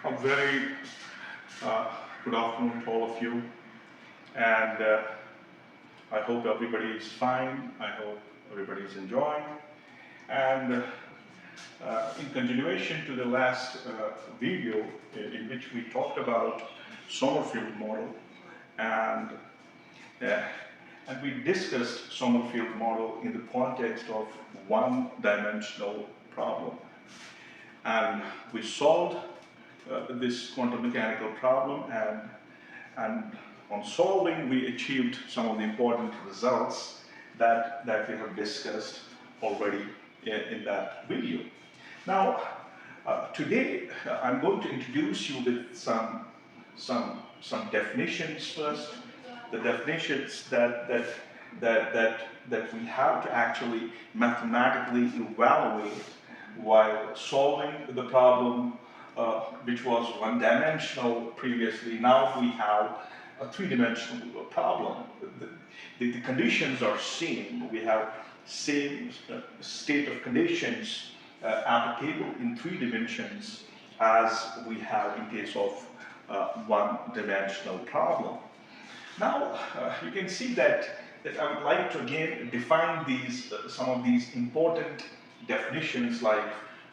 A very good afternoon to all of you, and I hope everybody is fine. I hope everybody is enjoying. And in continuation to the last video in which we talked about Sommerfield model, and uh, and we discussed Sommerfield model in the context of one-dimensional problem, and we solved this quantum mechanical problem, and on solving we achieved some of the important results that we have discussed already in that video. Now today I'm going to introduce you with some definitions first, the definitions that we have to actually mathematically evaluate while solving the problem, which was one-dimensional previously. Now we have a three-dimensional problem. The conditions are same. We have same state of conditions applicable in three dimensions as we have in case of one-dimensional problem. Now you can see that I would like to again define these some of these important definitions, like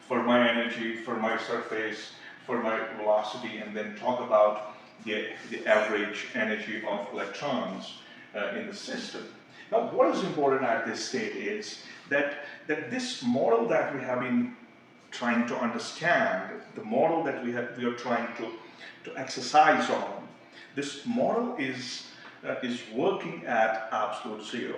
Fermi energy, Fermi surface, Fermi velocity, and then talk about the average energy of electrons in the system. Now, what is important at this stage is that this model that we have been trying to understand, the model that we are trying to exercise on, this model is working at absolute zero.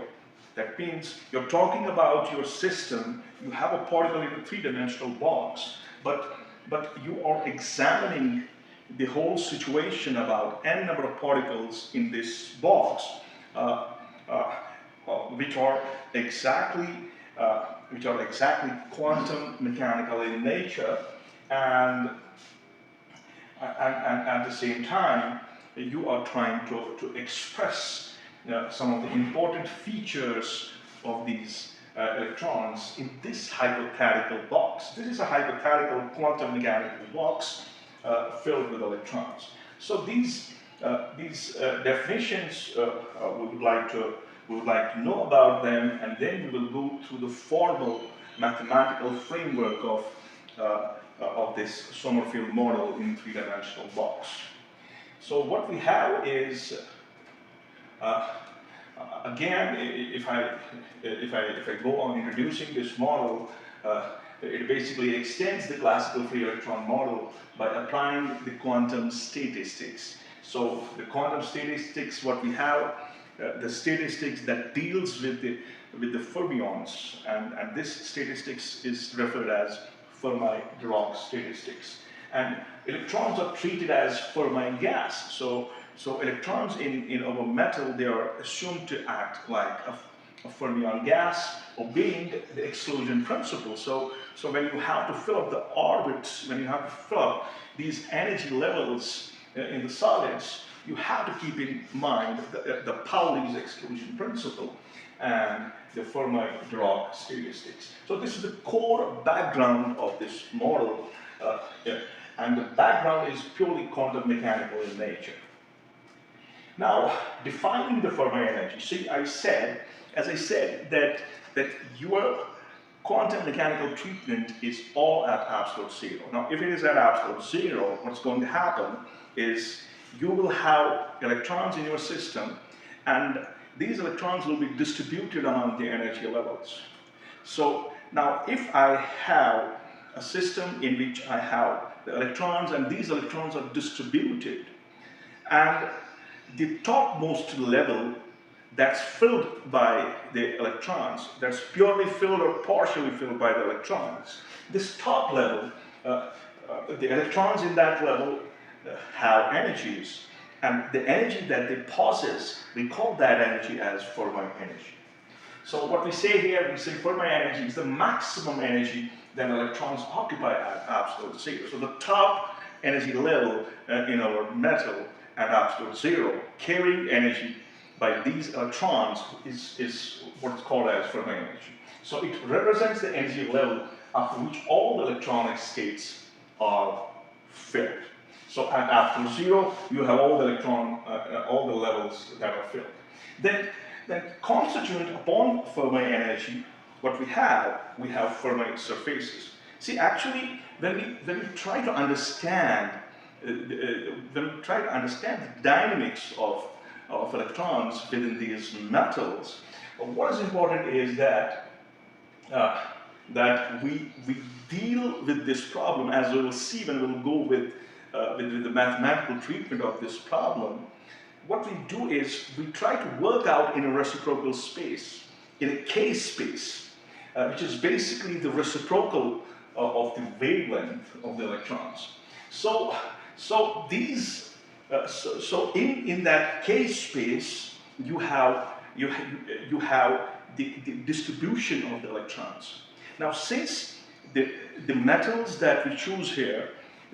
That means you're talking about your system, you have a particle in a three-dimensional box, but you are examining the whole situation about n number of particles in this box, which are exactly quantum mechanical in nature, and at the same time you are trying to express some of the important features of these electrons in this hypothetical box. This is a hypothetical quantum mechanical box filled with electrons. So these definitions we would like to know about them, and then we will go through the formal mathematical framework of this Sommerfield model in three-dimensional box. So what we have is, again, if I go on introducing this model, it basically extends the classical free electron model by applying the quantum statistics. So the quantum statistics, what we have, the statistics that deals with the fermions, and this statistics is referred as Fermi-Dirac statistics. And electrons are treated as Fermi gas. So electrons in our metal, they are assumed to act like a fermion gas, obeying the exclusion principle. So when you have to fill up the orbits, when you have to fill up these energy levels in the solids, you have to keep in mind the Pauli's exclusion principle and the Fermi-Dirac statistics. So this is the core background of this model, and the background is purely quantum mechanical in nature. Now, defining the Fermi energy. See, as I said, that your quantum mechanical treatment is all at absolute zero. Now, if it is at absolute zero, what's going to happen is you will have electrons in your system, and these electrons will be distributed among the energy levels. So now, if I have a system in which I have the electrons, and these electrons are distributed, and the topmost level that's filled by the electrons, that's purely filled or partially filled by the electrons. This top level, the electrons in that level have energies, and the energy that they possess, we call that energy as Fermi energy. So what we say here, we say Fermi energy is the maximum energy that electrons occupy at absolute zero. So the top energy level in our metal at absolute zero, carrying energy by these electrons is what is called as Fermi energy. So it represents the energy level after which all the electronic states are filled. So at absolute zero, you have all the all the levels that are filled. Then constituent upon Fermi energy, what we have Fermi surfaces. See, actually, when we try to understand the dynamics of electrons within these metals, what is important is that we deal with this problem, as we will see when we will go with the mathematical treatment of this problem. What we do is we try to work out in a reciprocal space, in a K space, which is basically the reciprocal of the wavelength of the electrons. So in that K space, you have the distribution of the electrons. Now, since the metals that we choose here,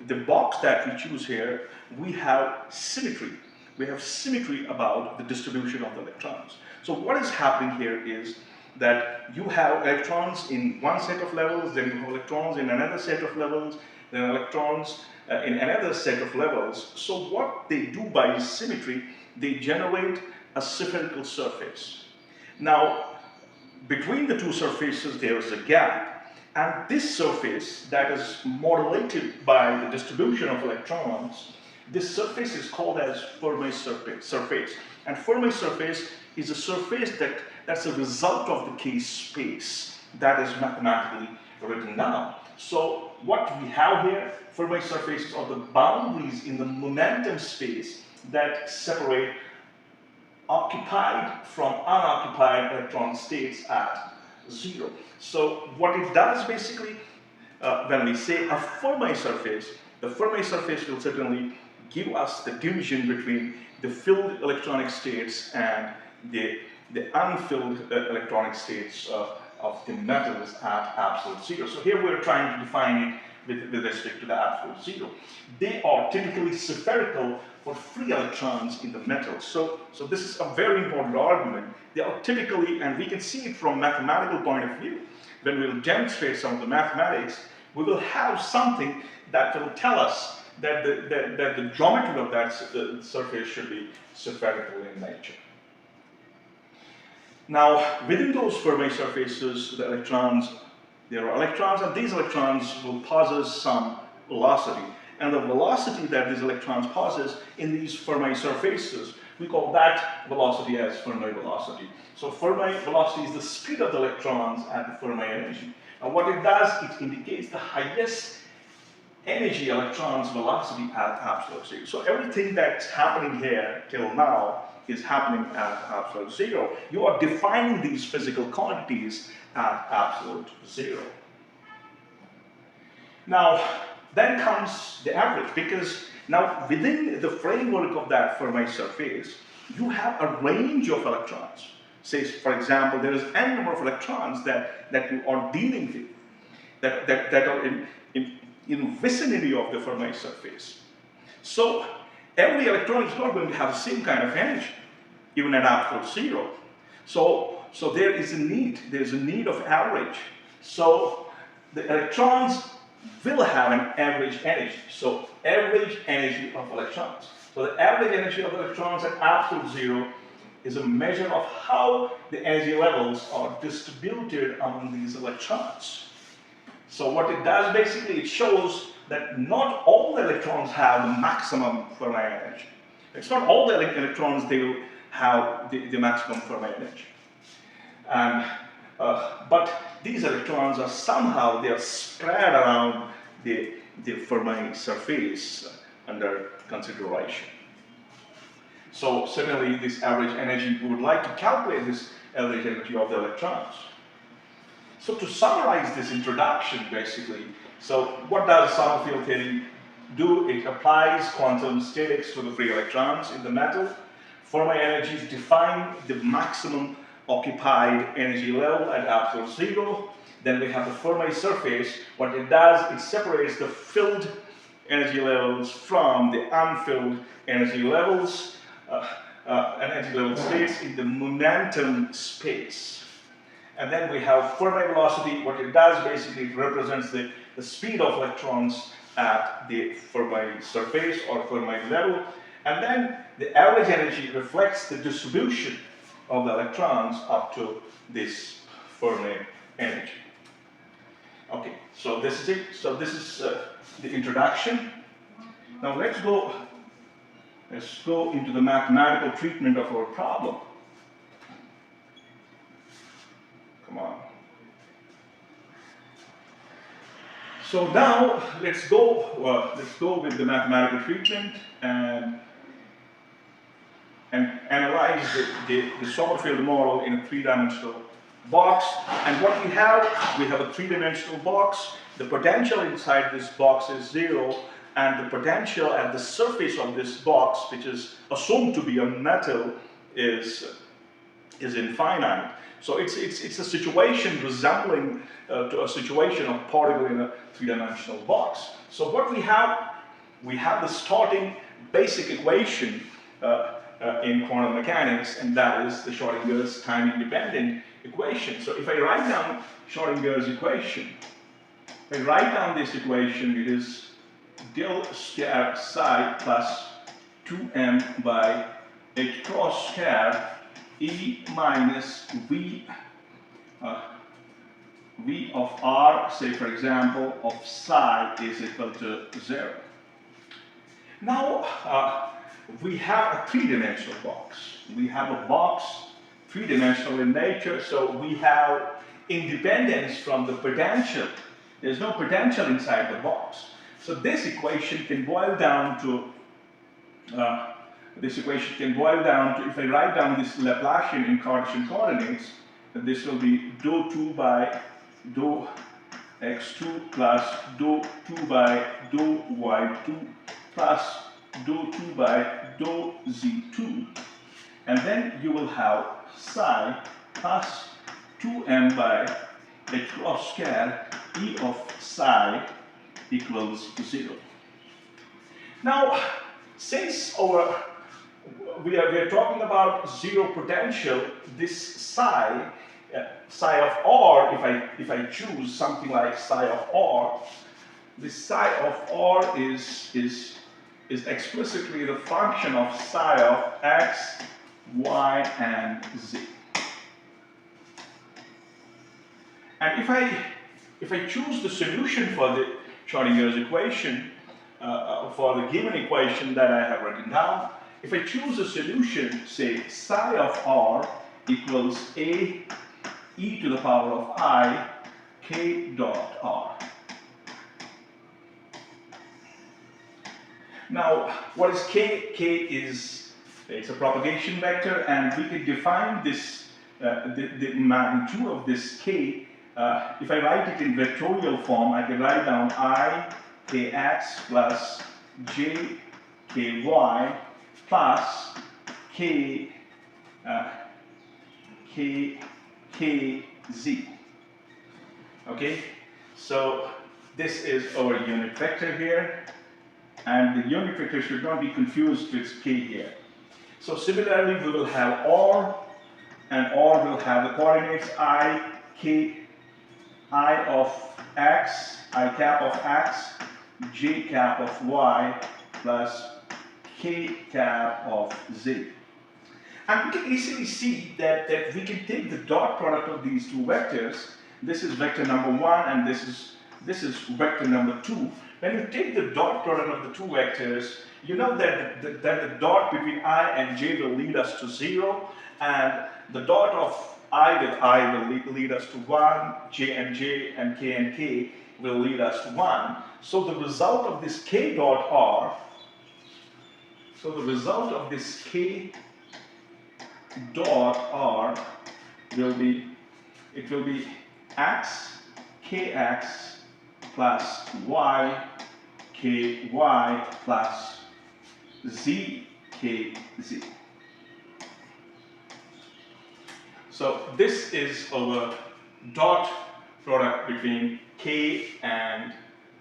the box that we choose here, we have symmetry. We have symmetry about the distribution of the electrons. So what is happening here is that you have electrons in one set of levels, then you have electrons in another set of levels, then electrons in another set of levels. So what they do by symmetry, they generate a spherical surface. Now, between the two surfaces, there is a gap. And this surface that is modulated by the distribution of electrons, this surface is called as Fermi surface. And Fermi surface is a surface that's a result of the K space that is mathematically written down. So what we have here, Fermi surfaces are the boundaries in the momentum space that separate occupied from unoccupied electron states at zero. So what it does basically, when we say a Fermi surface, the Fermi surface will certainly give us the division between the filled electronic states and the unfilled electronic states of the metals at absolute zero. So here we're trying to define it with respect to the absolute zero. They are typically spherical for free electrons in the metals. So this is a very important argument. They are typically, and we can see it from mathematical point of view, when we'll demonstrate some of the mathematics, we will have something that will tell us that the geometry of that surface should be spherical in nature. Now, within those Fermi surfaces, there are electrons, and these electrons will possess some velocity. And the velocity that these electrons possess in these Fermi surfaces, we call that velocity as Fermi velocity. So Fermi velocity is the speed of the electrons at the Fermi energy. And what it does, it indicates the highest energy electrons velocity at absolute zero. So everything that's happening here till now is happening at absolute zero. You are defining these physical quantities at absolute zero. Now, then comes the average, because now within the framework of that Fermi surface, you have a range of electrons. Say, for example, there is n number of electrons that you are dealing with, that are in vicinity of the Fermi surface. So every electron is not going to have the same kind of energy, even at absolute zero. So there is a need of average. So the electrons will have an average energy. So average energy of electrons. So the average energy of electrons at absolute zero is a measure of how the energy levels are distributed among these electrons. So what it does basically, it shows that not all the electrons have the maximum Fermi energy. It's not all the electrons they will have the maximum Fermi energy. And but these electrons are somehow they are spread around the Fermi surface under consideration. So certainly this average energy, we would like to calculate this average energy of the electrons. So to summarize this introduction basically, so what does sound field theory do? It applies quantum statistics to the free electrons in the metal. Fermi energies define the maximum occupied energy level at absolute zero. Then we have the Fermi surface. What it does, it separates the filled energy levels from the unfilled energy levels, energy level states in the momentum space. And then we have Fermi velocity. What it does basically, it represents the speed of electrons at the Fermi surface or Fermi level. And then the average energy reflects the distribution of the electrons up to this Fermi energy. Okay, so this is it. So this is the introduction. Now let's go into the mathematical treatment of our problem. Come on. So now let's go with the mathematical treatment and analyze the Sommerfeld model in a three-dimensional box. And what we have a three-dimensional box. The potential inside this box is 0, and the potential at the surface of this box, which is assumed to be a metal, is infinite. So it's a situation resembling to a situation of particle in a three-dimensional box. So what we have the starting basic equation in quantum mechanics, and that is the Schrödinger's time-independent equation. So if I write down Schrödinger's equation, if I write down this equation, it is del square psi plus 2m by h cross square E minus V of R, say for example, of psi is equal to 0. Now we have a three-dimensional box. We have a box three-dimensional in nature, so we have independence from the potential. There's no potential inside the box. So this equation can boil down to if I write down this Laplacian in Cartesian coordinates, this will be dou 2 by dou x2 plus dou 2 by dou y2 plus dou 2 by dou z2. And then you will have psi plus 2m by h cross square E of psi equals 0. Now, since we are talking about zero potential, this psi of r, if I choose something like psi of r, this psi of r is explicitly the function of psi of x, y, and z. And if I choose the solution for the Schrödinger's equation, for the given equation that I have written down, if I choose a solution, say psi of r equals a e to the power of I k dot r. Now, what is k? K is it's a propagation vector, and we can define this the magnitude of this k. If I write it in vectorial form, I can write down I kx plus j ky plus kz. Okay, so this is our unit vector here, and the unit vector should not be confused with k here. So similarly, we will have r, and r will have the coordinates I of x, I cap of x, j cap of y, plus k cap of z. And we can easily see that we can take the dot product of these two vectors. This is vector number 1, and this is vector number 2. When you take the dot product of the two vectors, you know that the dot between I and j will lead us to 0, and the dot of I with I will lead us to 1, j, and k will lead us to 1. So the result of this k dot r, will be x kx plus y ky plus z kz. So this is our dot product between k and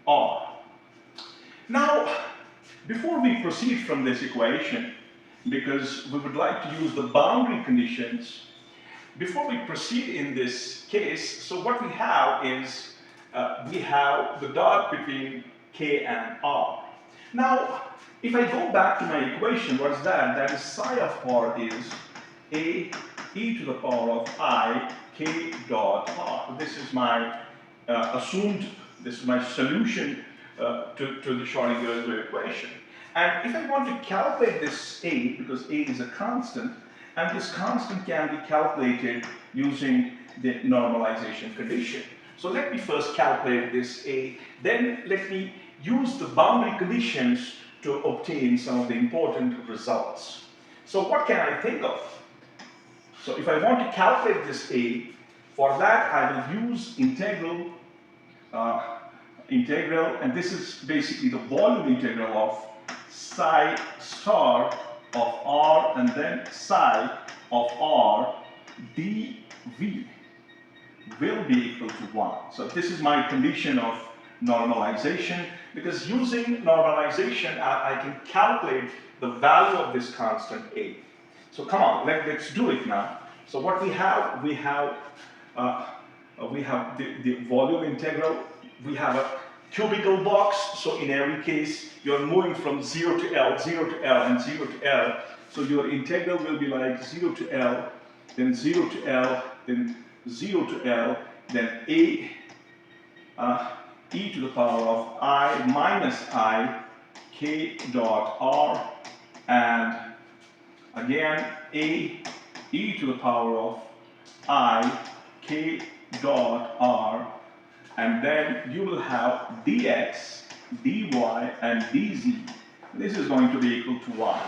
r. Now, before we proceed from this equation, because we would like to use the boundary conditions, before we proceed in this case, so what we have is we have the dot between k and r. Now, if I go back to my equation, what is that? That is psi of r is a e to the power of I k dot r. This is my this is my solution to the Schrödinger equation. And if I want to calculate this a, because a is a constant, and this constant can be calculated using the normalization condition. So let me first calculate this a, then let me use the boundary conditions to obtain some of the important results. So what can I think of? So if I want to calculate this a, for that I will use integral, and this is basically the volume integral of psi star of r and then psi of r dv will be equal to 1. So this is my condition of normalization, because using normalization I can calculate the value of this constant a. So come on, let's do it now. So what we have the volume integral. We have a cubical box, so in every case you're moving from 0 to L, 0 to L, and 0 to L. So your integral will be like 0 to L, then 0 to L, then 0 to L, then a e to the power of I minus I k dot r, and again a e to the power of I k dot r, and then you will have dx, dy, and dz. This is going to be equal to 1.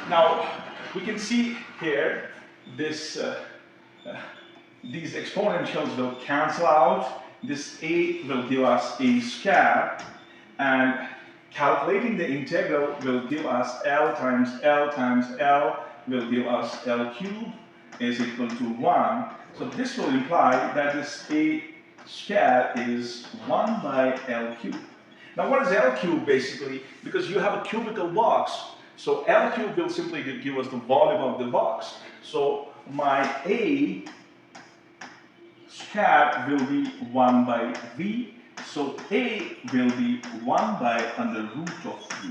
Now, we can see here this, these exponentials will cancel out. This a will give us a square, and calculating the integral will give us L times L times L will give us L cubed is equal to 1. So this will imply that this a square is 1 by L cubed. Now what is L cubed basically? Because you have a cubical box, so L cubed will simply give us the volume of the box. So my a square will be 1 by v, so a will be 1 by under root of v.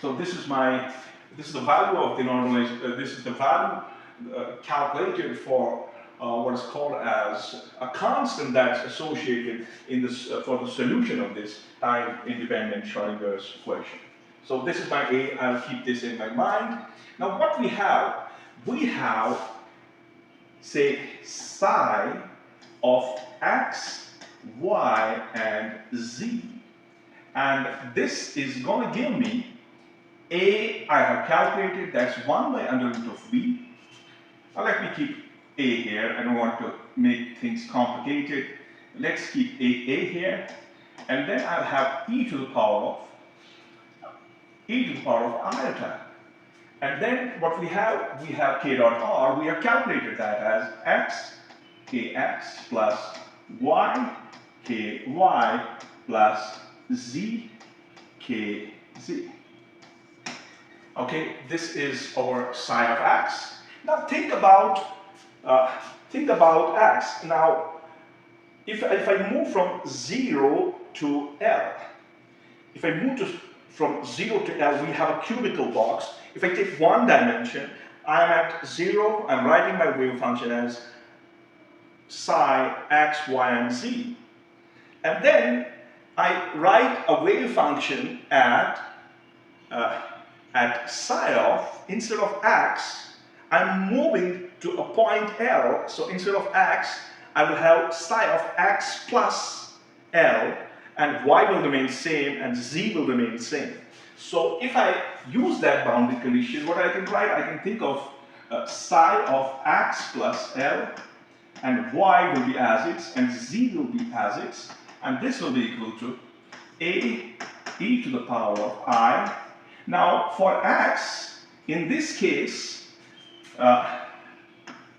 So this is the value of the normalization, this is the value calculated for what is called as a constant that's associated in this for the solution of this time-independent Schrödinger's equation. So this is my a. I'll keep this in my mind. Now what we have, say, psi of x, y, and z, and this is going to give me a. I have calculated that's 1 by under root of v. Now let me keep a here. I don't want to make things complicated. Let's keep a here, and then I'll have e to the power of iota. And then what we have k dot r. We have calculated that as x kx plus y ky plus z kz. Okay, this is our psi of x. Now think about x. Now, if I move from 0 to L, from 0 to L, we have a cubical box. If I take one dimension, I'm at 0. I'm writing my wave function as psi x, y, and z, and then I write a wave function at psi of, instead of x, I'm moving to a point L, so instead of x, I will have psi of x plus L, and y will remain same, and z will remain same. So if I use that boundary condition, what I can write, I can think of psi of x plus L, and y will be as its, and z will be as its, and this will be equal to a e to the power of I. Now for x, in this case,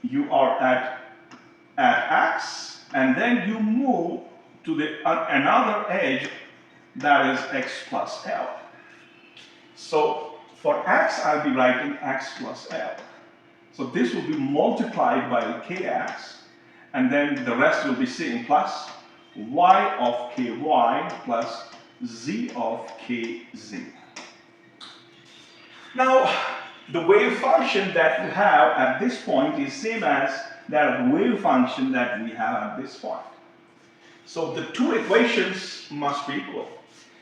you are at x, and then you move to the another edge that is x plus L. So for x, I'll be writing x plus L. So this will be multiplied by kx, and then the rest will be same plus y of ky plus z of kz. Now, the wave function that you have at this point is same as that wave function that we have at this point. So the two equations must be equal.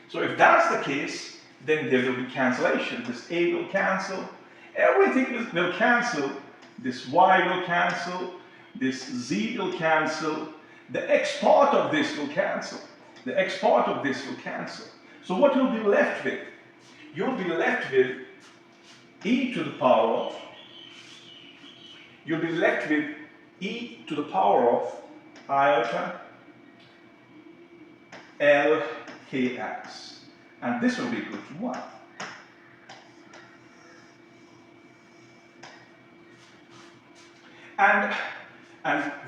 So if that's the case, then there will be cancellation. This a will cancel, everything will cancel, this y will cancel, this z will cancel, the x part of this will cancel, the x part of this will cancel. So what you'll be left with? You'll be left with e to the power of, you'll be left with e to the power of iota lkx, and this will be equal to 1. And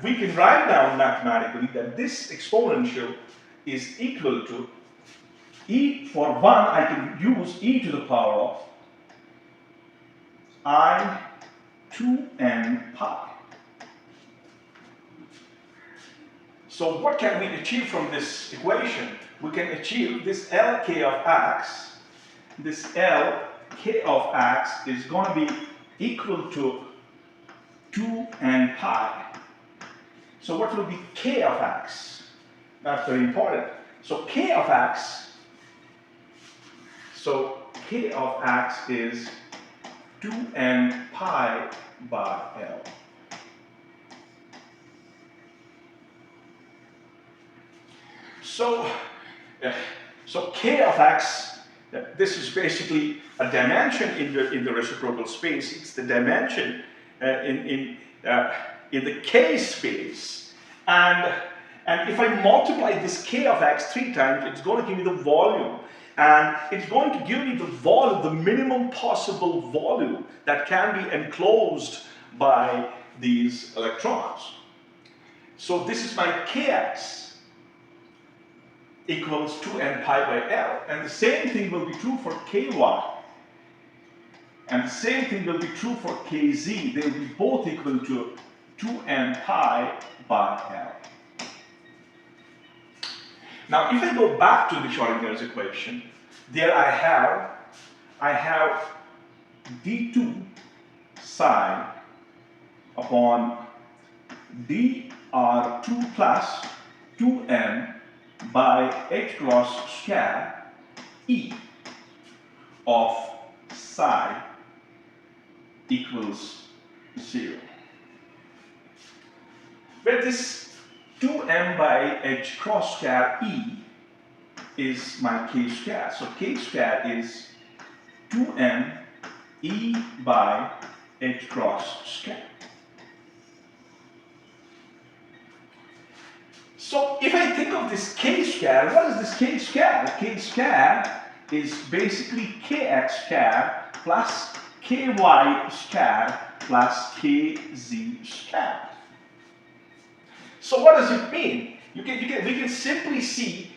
we can write down mathematically that this exponential is equal to e, for 1 I can use e to the power of I 2n pi. So what can we achieve from this equation? We can achieve this Lk of x. This Lk of x is going to be equal to 2n pi. So what will be k of x? That's very important. So k of x is 2n pi by L. So k of x, this is basically a dimension in the reciprocal space. It's the dimension in the k space, and if I multiply this k of x 3 times, it's going to give me the volume, and it's going to give me the volume, the minimum possible volume that can be enclosed by these electrons. So this is my kx equals 2n pi by L, and the same thing will be true for ky, and the same thing will be true for kz. They will be both equal to 2n pi by L. Now, if I go back to the Schrodinger's equation, there I have d2 psi upon dr2 plus 2n by h cross square e of psi equals 0. Where this 2m by h cross square e is my k square. So k square is 2m e by h cross square. So if I think of this k square, what is this k square? K square is basically kx square plus ky square plus kz square. So what does it mean? We can simply see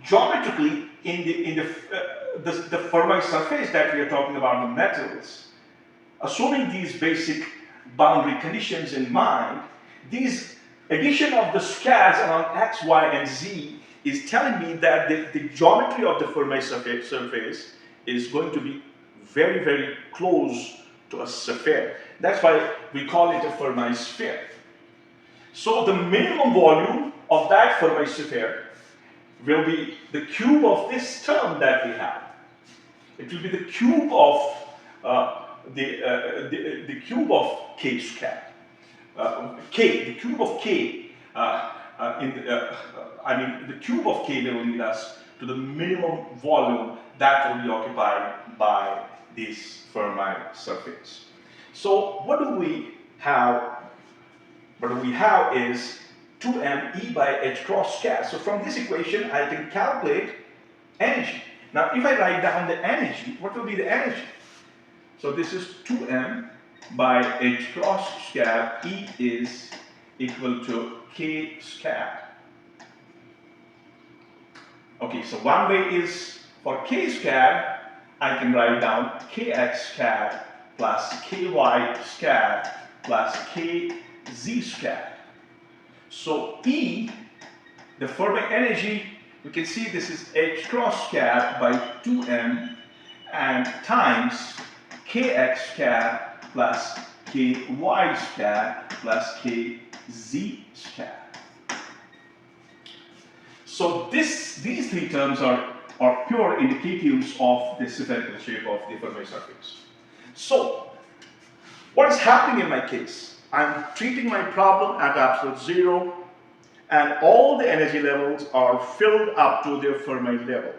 geometrically in the Fermi surface that we are talking about in metals. Assuming these basic boundary conditions in mind, these addition of the squares around x, y, and z is telling me that the geometry of the Fermi surface is going to be very, very close to a sphere. That's why we call it a Fermi sphere. So the minimum volume of that Fermi sphere will be the cube of this term that we have. It will be the cube of the cube of k square. The cube of k, the cube of k will lead us to the minimum volume that will be occupied by this Fermi surface. So what do we have? What we have is 2m e by h cross square. So from this equation, I can calculate energy. Now, if I write down the energy, what will be the energy? So this is 2m by h cross square. E is equal to k square. Okay, so one way is for k square, I can write down kx square plus ky squared plus kz squared. So E, the Fermi energy, we can see this is h cross squared by 2m and times kx squared plus ky squared plus kz squared. So these three terms are pure indicatives of the spherical shape of the Fermi surface. So what is happening in my case? I'm treating my problem at absolute zero, and all the energy levels are filled up to their Fermi level.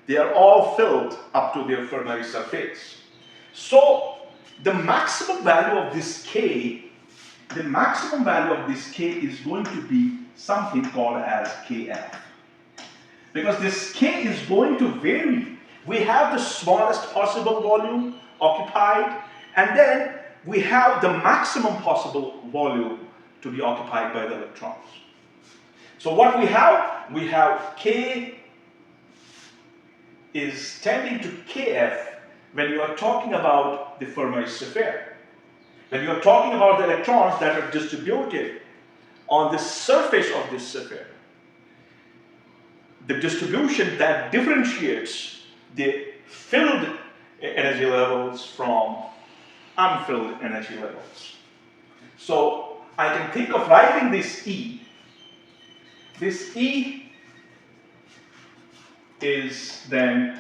They are all filled up to their Fermi surface. So the maximum value of this K, is going to be something called as Kf. Because this K is going to vary. We have the smallest possible volume occupied, and then we have the maximum possible volume to be occupied by the electrons. So what we have K is tending to Kf when you are talking about the Fermi sphere. When you are talking about the electrons that are distributed on the surface of this sphere. The distribution that differentiates the filled energy levels from unfilled energy levels. So I can think of writing this E. This E is then,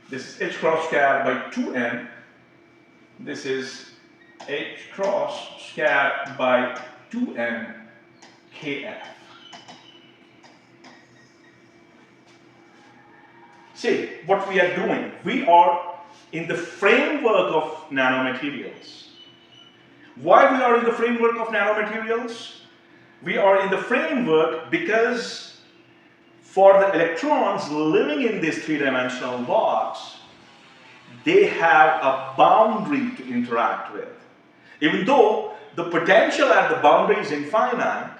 this is h cross squared by 2n. This is h cross squared by 2n Kf. See what we are doing. We are in the framework of nanomaterials. Why we are in the framework of nanomaterials? We are in the framework because for the electrons living in this three-dimensional box, they have a boundary to interact with. Even though the potential at the boundary is infinite,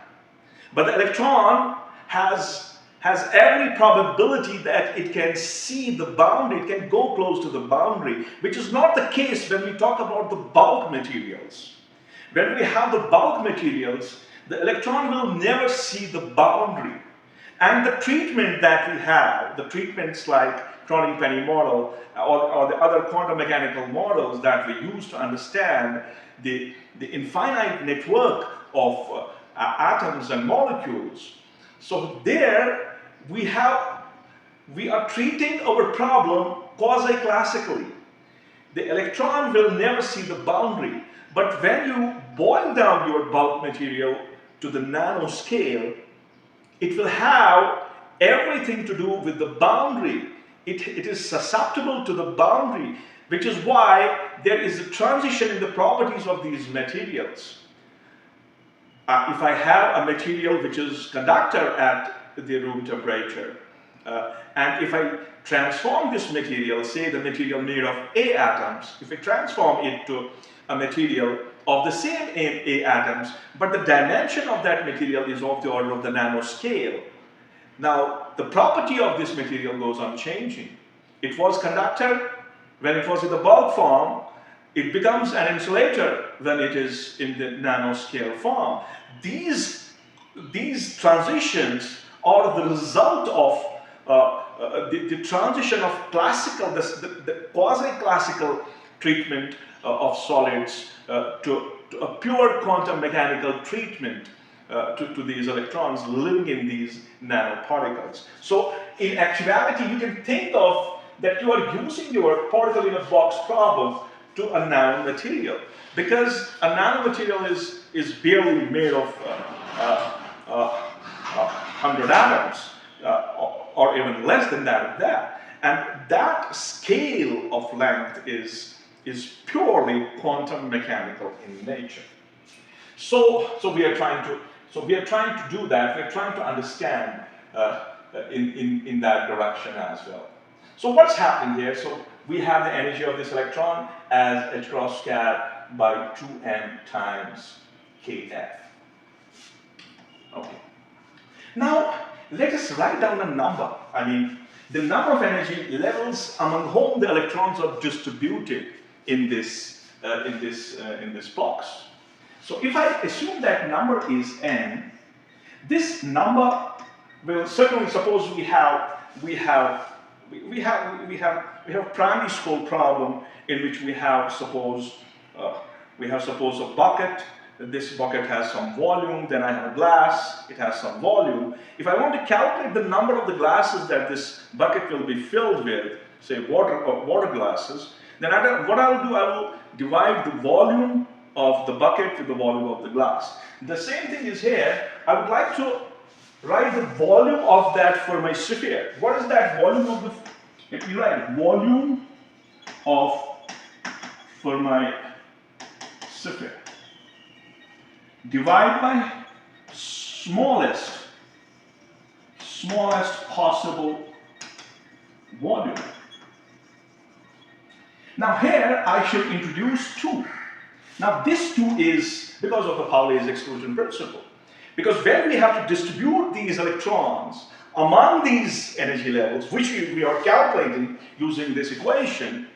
but the electron has every probability that it can see the boundary, it can go close to the boundary, which is not the case when we talk about the bulk materials. When we have the bulk materials, the electron will never see the boundary. And the treatment that we have, the treatments like Cronin-Penny model or the other quantum mechanical models that we use to understand the infinite network of atoms and molecules. So there we are treating our problem quasi-classically. The electron will never see the boundary, but when you boil down your bulk material to the nanoscale, it will have everything to do with the boundary. It is susceptible to the boundary, which is why there is a transition in the properties of these materials. If I have a material which is conductor at the room temperature, and if I transform this material, say the material made of A atoms, if I transform it to a material of the same A atoms, but the dimension of that material is of the order of the nanoscale, now the property of this material goes on changing. It was conductor when it was in the bulk form. It becomes an insulator when it is in the nanoscale form. These transitions are the result of the transition of classical, the quasi-classical treatment of solids to a pure quantum mechanical treatment to these electrons living in these nanoparticles. So in actuality, you can think of that you are using your particle in a box problem to a nanomaterial, because a nanomaterial is barely made of 100 atoms, or even less than that, and that scale of length is purely quantum mechanical in nature. So we are trying to do that. We are trying to understand in that direction as well. So what's happening here? So we have the energy of this electron as h cross squared by 2m times kf. Okay. Now let us write down a number. I mean, the number of energy levels among whom the electrons are distributed in this box. So if I assume that number is n, this number will certainly, suppose we have primary school problem in which we have suppose a bucket. This bucket has some volume, then I have a glass, it has some volume. If I want to calculate the number of the glasses that this bucket will be filled with, say water glasses, then what I will do, I will divide the volume of the bucket with the volume of the glass. The same thing is here. I would like to write the volume of that for my sphere. What is that volume of the, if you write volume for my sphere, divide by smallest possible volume. Now here I should introduce 2. Now this 2 is because of the Pauli's exclusion principle. Because when we have to distribute these electrons among these energy levels, which we are calculating using this equation,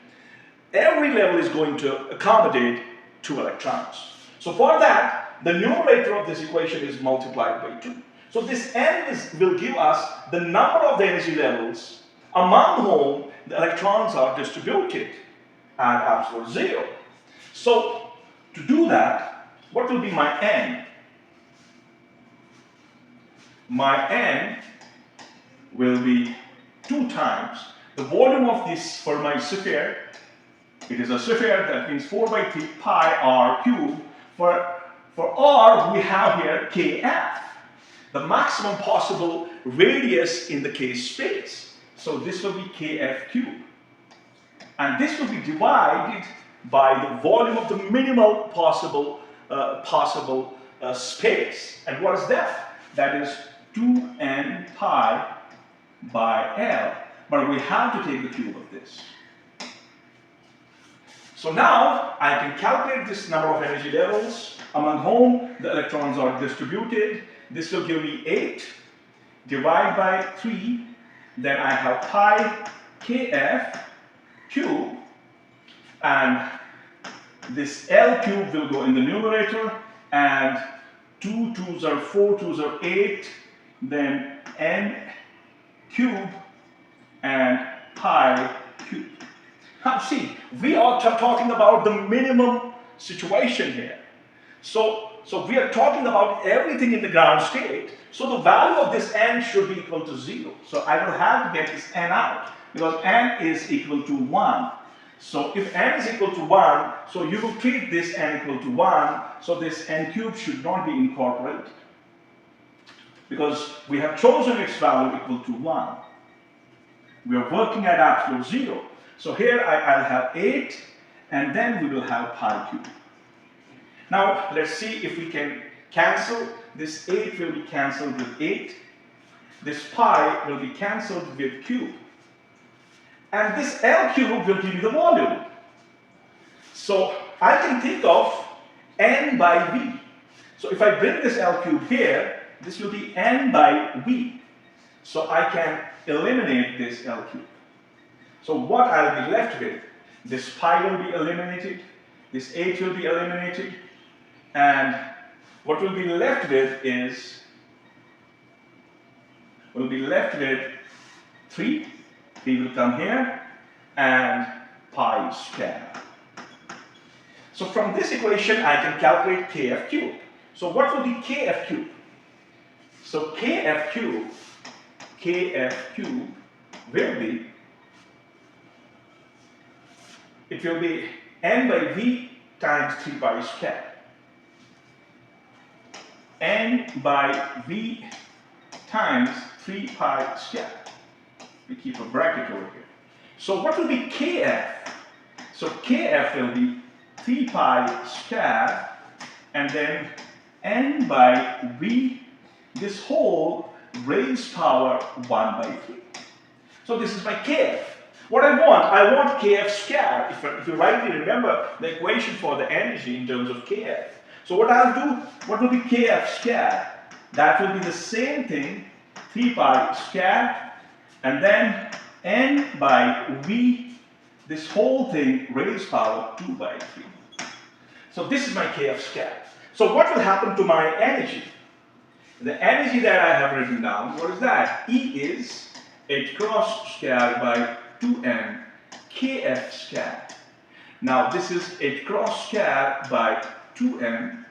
every level is going to accommodate 2 electrons. So for that, the numerator of this equation is multiplied by 2. So this n will give us the number of the energy levels among whom the electrons are distributed at absolute 0. So to do that, what will be my n? My n will be 2 times the volume of this for my sphere. It is a sphere, that means 4 by 3 pi r cubed. For r, we have here kf, the maximum possible radius in the k space. So this will be kf cubed. And this will be divided by the volume of the minimal possible space. And what is that? That is 2n pi by L. But we have to take the cube of this. So now I can calculate this number of energy levels among whom the electrons are distributed. This will give me 8, divide by 3, then I have pi kf cube, and this L cube will go in the numerator, and 2 2s are 4, 2s are 8, then n cube and pi cube. Now see, we are talking about the minimum situation here. So we are talking about everything in the ground state. So the value of this n should be equal to 0. So I will have to get this n out, because n is equal to 1. So if n is equal to 1, so you will treat this n equal to 1, so this n cubed should not be incorporated, because we have chosen its value equal to 1. We are working at absolute 0. So here I'll have 8, and then we will have pi cubed. Now let's see if we can cancel. This 8 will be cancelled with 8. This pi will be cancelled with cube. And this L cube will give you the volume. So I can think of n by v. So if I bring this L cube here, this will be n by v. So I can eliminate this L cube. So what I'll be left with, this pi will be eliminated, this 8 will be eliminated, and what will be left with is, we'll be left with 3 will come here, and pi square. So from this equation, I can calculate kf cube. So what will be kf cube? So kf cube will be, it will be n by v times 3 pi square. N by v times 3 pi square. We keep a bracket over here. So what will be kf? So kf will be 3 pi square, and then n by v, this whole raised power 1 by 3. So this is my kf. What I want kf square, if you rightly remember the equation for the energy in terms of kf. So what I'll do, what will be kf square? That will be the same thing, 3 pi square, and then n by v, this whole thing raised power 2 by 3. So this is my kf squared. So what will happen to my energy? The energy that I have written down, what is that? E is h cross squared by 2m kf squared. Now this is h cross squared by 2m.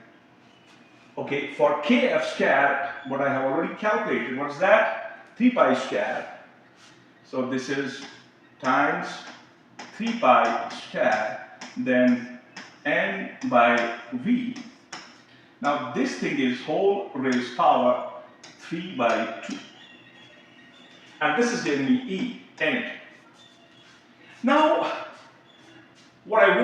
Okay, for kf squared, what I have already calculated, what is that? 3 pi squared. So this is times 3 pi squared, then n by v. Now this thing is whole raised power 3 by 2. And this is giving me E, energy. Now, what I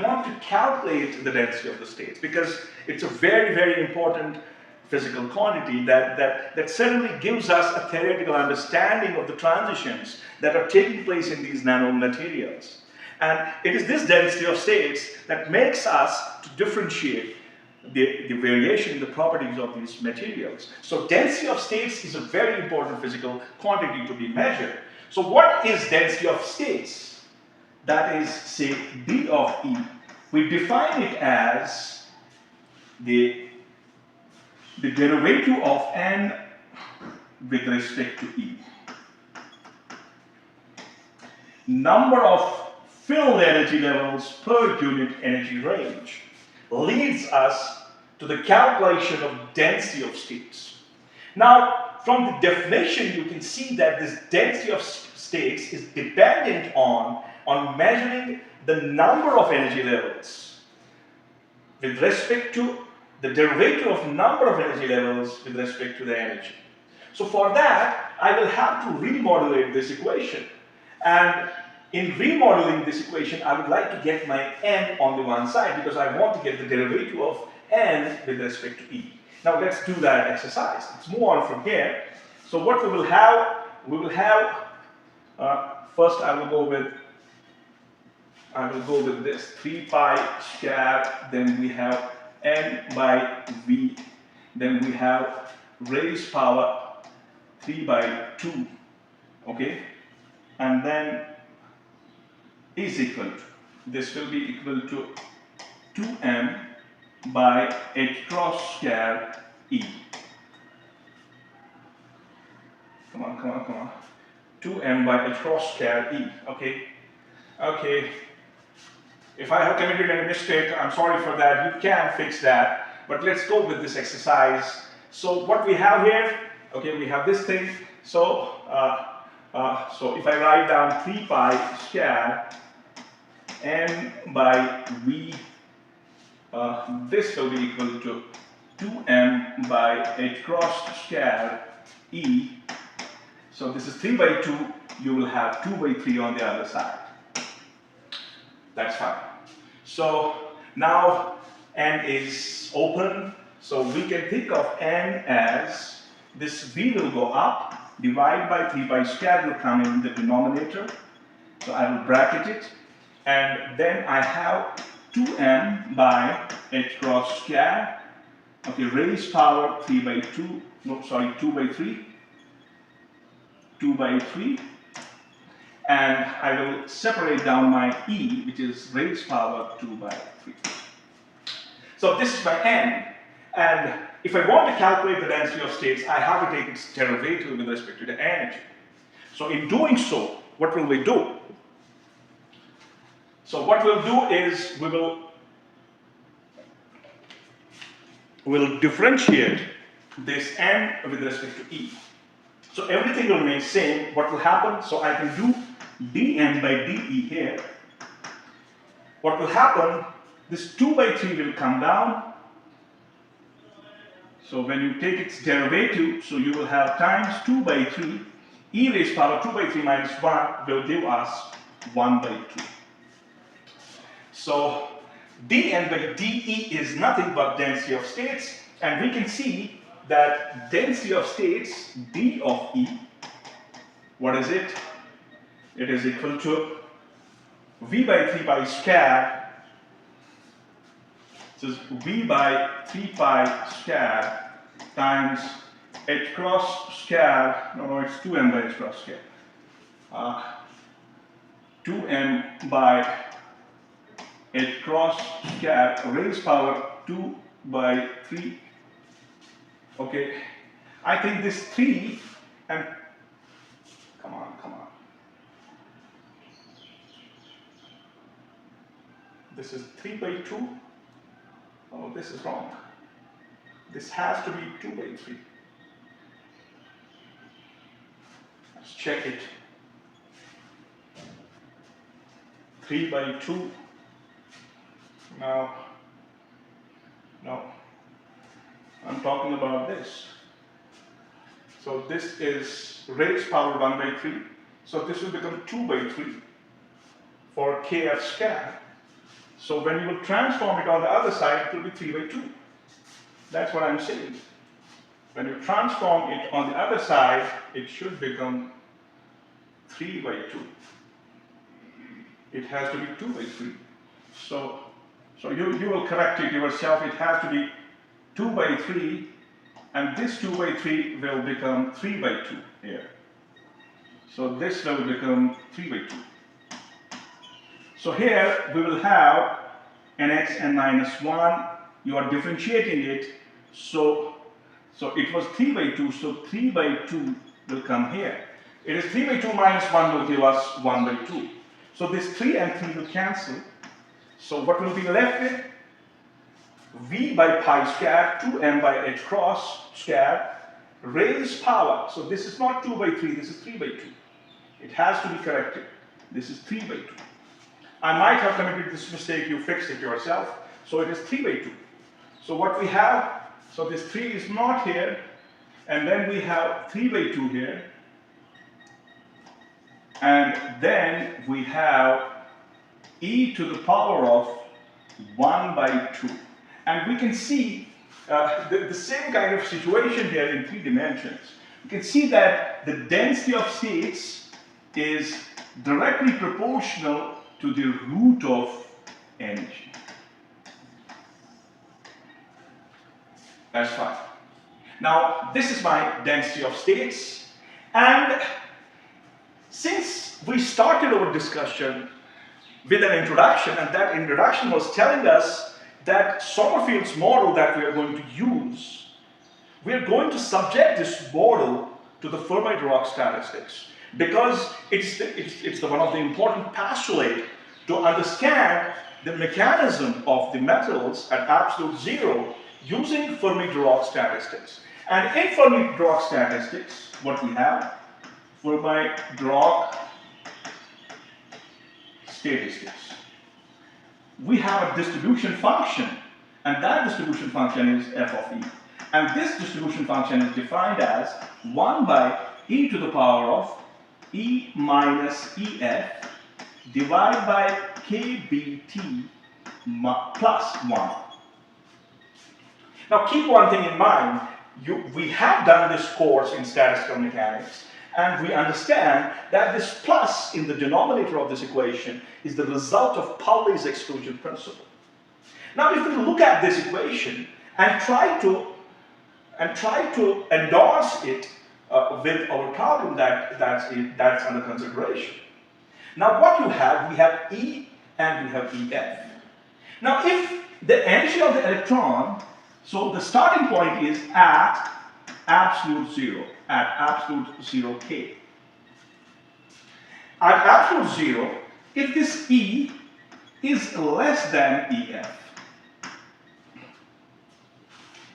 want to calculate the density of the states, because it's a very, very important physical quantity that certainly gives us a theoretical understanding of the transitions that are taking place in these nanomaterials. And it is this density of states that makes us to differentiate the variation in the properties of these materials. So density of states is a very important physical quantity to be measured. So what is density of states? That is, say, d of E. We define it as the derivative of n with respect to E. Number of filled energy levels per unit energy range leads us to the calculation of density of states. Now, from the definition, you can see that this density of states is dependent on measuring the number of energy levels with respect to the derivative of number of energy levels with respect to the energy. So for that, I will have to remodulate this equation. And in remodeling this equation, I would like to get my n on the one side because I want to get the derivative of n with respect to E. Now let's do that exercise. Let's move on from here. So what we will have, first I will go with this 3 pi squared, then we have n by v, then we have raised power 3 by 2, okay, and then is equal to, this will be equal to 2m by h cross squared E. Come on. 2m by h cross squared E, okay. If I have committed any mistake, I'm sorry for that. You can fix that. But let's go with this exercise. So what we have here, okay, we have this thing. So, so if I write down 3 pi squared n by v, this will be equal to 2m by h cross squared E. So this is 3 by 2. You will have 2 by 3 on the other side. That's fine. So now n is open, so we can think of n as this v will go up, divide by 3 pi squared will come in the denominator. So I will bracket it, and then I have 2m by h cross squared, okay, raised power 3 by 2, no, sorry, 2 by 3, 2 by 3. And I will separate down my E, which is raised power 2 by 3. So this is my n. And if I want to calculate the density of states, I have to take its derivative with respect to the energy. So in doing so, what will we do? So what we'll do is we'll differentiate this n with respect to E. So everything will remain same. What will happen? So I can do dn by de here. What will happen? This 2 by 3 will come down. So when you take its derivative, so you will have times 2 by 3. E raised power 2 by 3 minus 1 will give us 1 by 2. So dn by de is nothing but density of states, and we can see that density of states, d of E, what is it? It is equal to v by 3 pi squared. So v by 3 pi squared times h cross square, no, it's 2m by h cross square. 2m by h cross square raised power 2 by 3. Okay, I think this 3 and come on. This is 3 by 2. Oh, this is wrong. This has to be 2 by 3. Let's check it. 3 by 2. No. I'm talking about this. So this is raised power 1 by 3. So this will become 2 by 3 for kf square. So when you will transform it on the other side, it will be 3 by 2. That's what I'm saying. When you transform it on the other side, it should become 3 by 2. It has to be 2 by 3. So you will correct it yourself. It has to be 2 by 3, and this 2 by 3 will become 3 by 2 here. So this will become 3 by 2. So here we will have nx and minus 1. You are differentiating it. So it was 3 by 2. So 3 by 2 will come here. It is 3 by 2 minus 1 will give us 1 by 2. So this 3 and 3 will cancel. So what will be left with? V by pi square 2m by h cross square raised power. So this is not 2 by 3. This is 3 by 2. It has to be corrected. This is 3 by 2. I might have committed this mistake, you fixed it yourself. So it is 3 by 2. So what we have, so this 3 is not here, and then we have 3 by 2 here, and then we have e to the power of 1 by 2. And we can see the same kind of situation here in 3 dimensions. You can see that the density of states is directly proportional to the root of energy. That's fine. Now, this is my density of states, and since we started our discussion with an introduction, and that introduction was telling us that Sommerfield's model that we are going to use, we are going to subject this model to the Fermi-Dirac statistics, because it's one of the important postulates to understand the mechanism of the metals at absolute zero using Fermi-Dirac statistics. And in Fermi-Dirac statistics, what we have? Fermi-Dirac statistics. We have a distribution function, and that distribution function is f of e. And this distribution function is defined as 1 by e to the power of e minus ef divided by kbt plus 1. Now keep one thing in mind, we have done this course in statistical mechanics, and we understand that this plus in the denominator of this equation is the result of Pauli's exclusion principle. Now if we look at this equation and try to endorse it with our problem that's under consideration. Now what you have, we have E and we have EF. Now if the energy of the electron, so the starting point is at absolute zero K. At absolute zero, if this E is less than EF,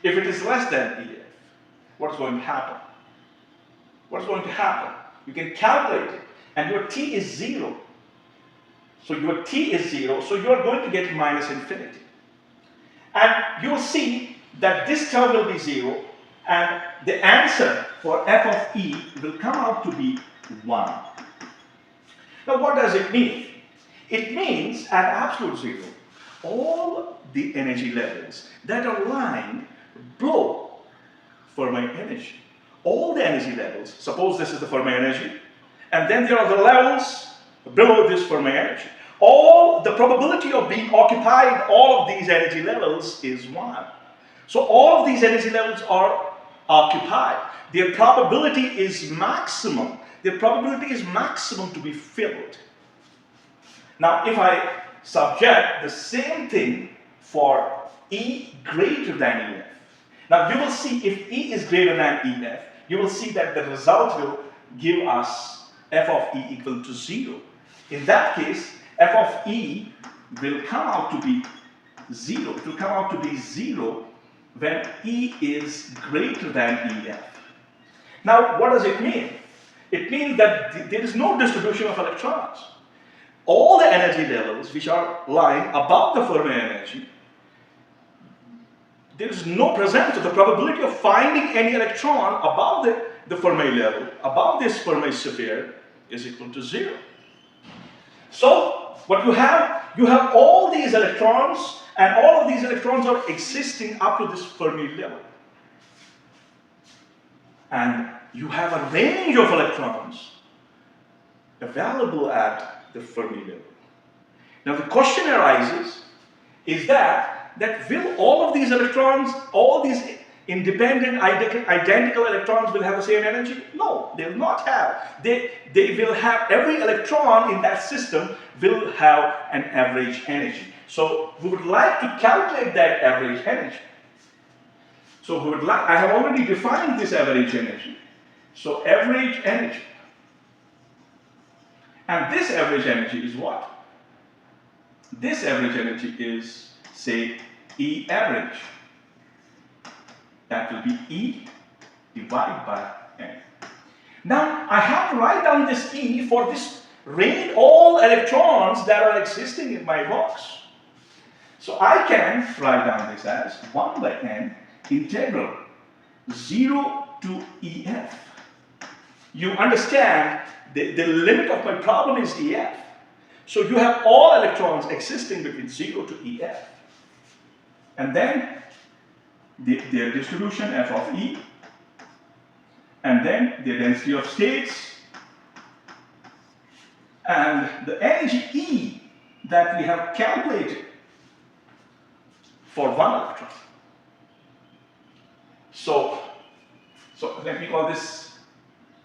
if it is less than EF, what's going to happen? What's going to happen? You can calculate it, and your T is 0. So your T is 0, so you are going to get minus infinity. And you will see that this term will be 0, and the answer for f of E will come out to be 1. Now what does it mean? It means at absolute zero, all the energy levels that are lying below Fermi energy, all the energy levels, suppose this is the Fermi energy, and then there are the levels below this Fermi energy. All the probability of being occupied, all of these energy levels is 1. So all of these energy levels are occupied. Their probability is maximum. Their probability is maximum to be filled. Now, if I subject the same thing for E greater than EF, now you will see if E is greater than EF, you will see that the result will give us f of E equal to 0. In that case, f of E will come out to be 0. It will come out to be 0 when E is greater than EF. Now, what does it mean? It means that there is no distribution of electrons. All the energy levels which are lying above the Fermi energy, there is no presence of the probability of finding any electron above the Fermi level, above this Fermi sphere, is equal to 0. So, what you have all these electrons, and all of these electrons are existing up to this Fermi level. And you have a range of electrons available at the Fermi level. Now the question arises is that will all of these electrons, all these independent identical electrons will have the same energy? No, they will not have. They will have, every electron in that system will have an average energy. So we would like to calculate that average energy. So I have already defined this average energy. So average energy. And this average energy is what? This average energy is, say, E average. That will be E divided by N. Now, I have to write down this E for this range, all electrons that are existing in my box. So I can write down this as 1 by N integral 0 to EF. You understand the limit of my problem is EF. So you have all electrons existing between 0 to EF. And then their distribution f of E, and then their density of states, and the energy E that we have calculated for one electron. So let me call this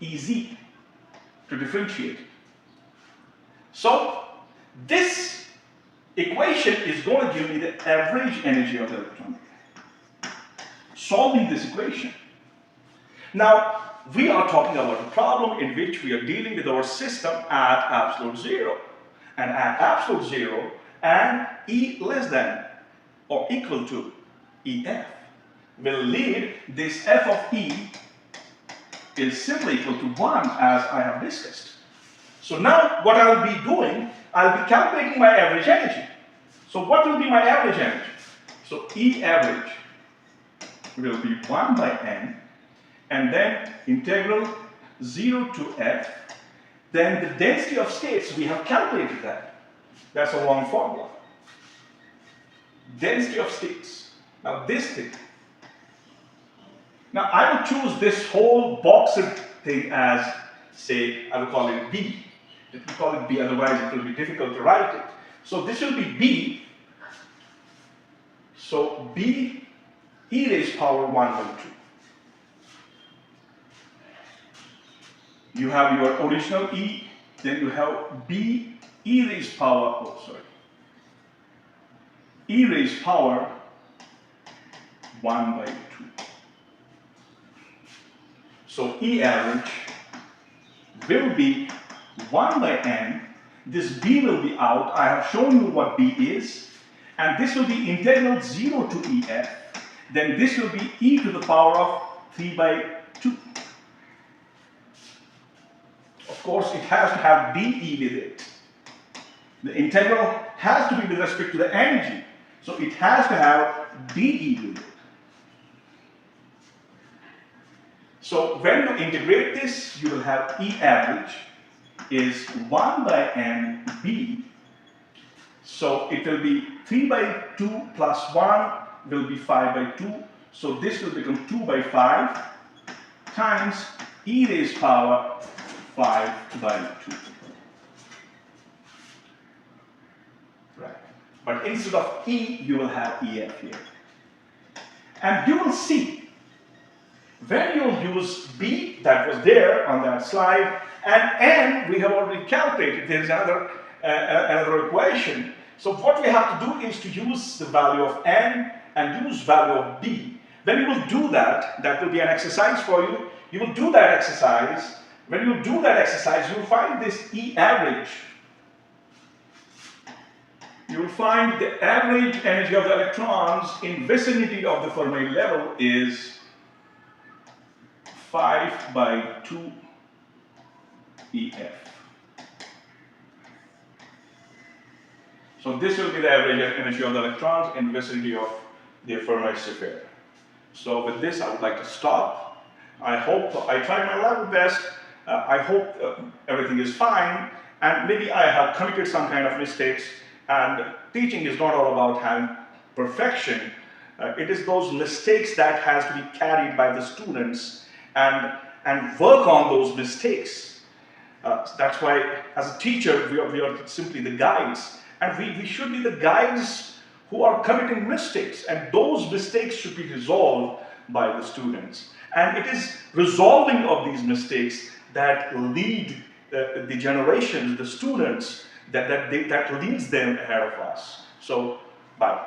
EZ to differentiate. So this equation is going to give me the average energy of the electron. Solving this equation. Now, we are talking about a problem in which we are dealing with our system at absolute zero. And at absolute zero, and E less than or equal to EF will lead this f of E is simply equal to 1, as I have discussed. So now what I will be doing, I'll be calculating my average energy. So what will be my average energy? So E average will be 1 by N, and then integral 0 to F. Then the density of states, we have calculated that. That's a long formula. Density of states. Now this thing. Now I will choose this whole boxed thing as, say, I will call it B. Let me call it B, otherwise it will be difficult to write it. So this will be B. So B e raised power 1 by 2. You have your original E, then you have B e raised power, e raised power 1 by 2. So E average will be 1 by N. This B will be out. I have shown you what B is. And this will be integral 0 to EF. Then this will be e to the power of 3 by 2. Of course, it has to have dE with it. The integral has to be with respect to the energy. So it has to have dE with it. So when you integrate this, you will have E average is 1 by N B. So it will be 3 by 2 plus 1 will be 5 by 2. So this will become 2 by 5 times e raised power 5 by 2. Right. But instead of E, you will have EF here. And you will see When you use b, that was there on that slide, and n, we have already calculated. There is another equation. So what we have to do is to use the value of n and use value of b. When you will do that, that will be an exercise for you. You will do that exercise. When you do that exercise, you will find this E average. You will find the average energy of the electrons in vicinity of the Fermi level is 5 by 2 EF. So this will be the average energy of the electrons in vicinity of the Fermi sphere. So with this, I would like to stop. I hope I tried my level best. I hope everything is fine, and maybe I have committed some kind of mistakes. And teaching is not all about having perfection. It is those mistakes that has to be carried by the students and work on those mistakes. That's why, as a teacher, we are simply the guides, and we should be the guides who are committing mistakes, and those mistakes should be resolved by the students. And it is resolving of these mistakes that lead the generations, the students, that leads them ahead of us. So, bye.